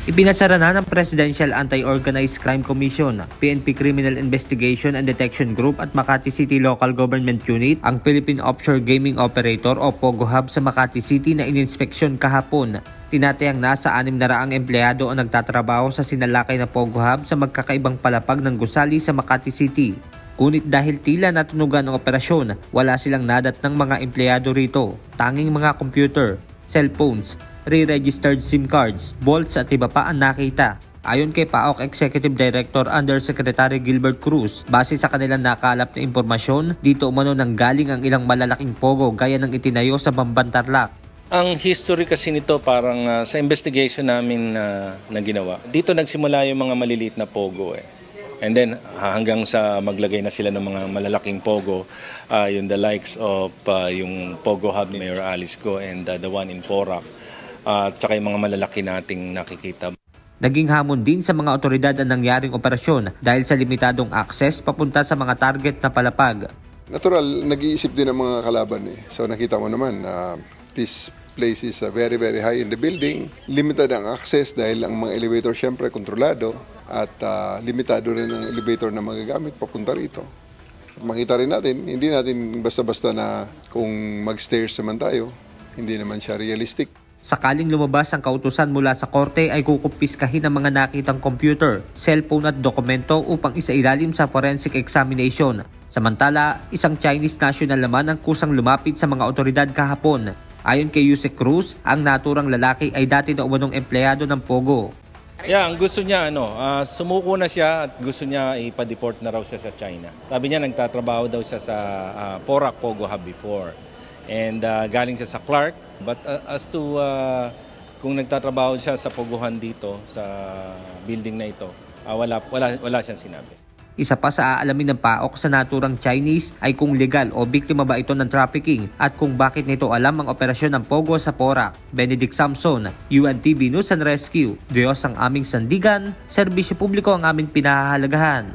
Ipinasara na ng Presidential Anti-Organized Crime Commission, PNP Criminal Investigation and Detection Group at Makati City Local Government Unit ang Philippine Offshore Gaming Operator o POGO Hub sa Makati City na ininspeksyon kahapon. Tinatayang nasa 600 empleyado ang nagtatrabaho sa sinalakay na POGO Hub sa magkakaibang palapag ng gusali sa Makati City. Ngunit dahil tila natunugan ang operasyon, wala silang nadat ng mga empleyado rito. Tanging mga computer, cellphones, re-registered SIM cards, bolts at iba pa ang nakita. Ayon kay PAOK Executive Director Undersecretary Gilbert Cruz, base sa kanilang nakalap na impormasyon, dito umano nanggaling ang ilang malalaking pogo gaya ng itinayo sa Bamban Tarlac. Ang history kasi nito parang sa investigation namin na ginawa, dito nagsimula yung mga maliliit na pogo And then hanggang sa maglagay na sila ng mga malalaking pogo, yung the likes of yung Pogo Hub ni Mayor Alice Go and the one in Porac. At saka yung mga malalaki nating nakikita. Naging hamon din sa mga otoridad ang nangyaring operasyon dahil sa limitadong access papunta sa mga target na palapag. Natural, nag-iisip din ang mga kalaban So nakita mo naman, this place is very high in the building. Limited ang access dahil ang mga elevator syempre kontrolado at limitado rin ang elevator na magagamit papunta rito. At makita rin natin, hindi natin basta-basta na kung mag-stairs naman tayo, hindi naman siya realistic. Sakaling lumabas ang kautusan mula sa korte ay kukumpiskahin ang mga nakitang computer, cellphone at dokumento upang isailalim sa forensic examination. Samantala, isang Chinese national naman ang kusang lumapit sa mga otoridad kahapon. Ayon kay Yusek Cruz, ang naturang lalaki ay dati na umanong empleyado ng Pogo. Ang gusto niya, sumuko na siya at gusto niya ipa-deport na raw siya sa China. Sabi niya, nagtatrabaho daw siya sa Porac Pogo Hub before. And galing siya sa Clark. But as to kung nagtatrabaho siya sa Poguhan dito, sa building na ito, wala siyang sinabi. Isa pa sa aalamin ng PAOK sa naturang Chinese ay kung legal o biktima ba ito ng trafficking at kung bakit nito alam ang operasyon ng Pogo sa Porac. Benedict Samson, UNTV News and Rescue. Diyos ang aming sandigan, serbisyo publiko ang aming pinahahalagahan.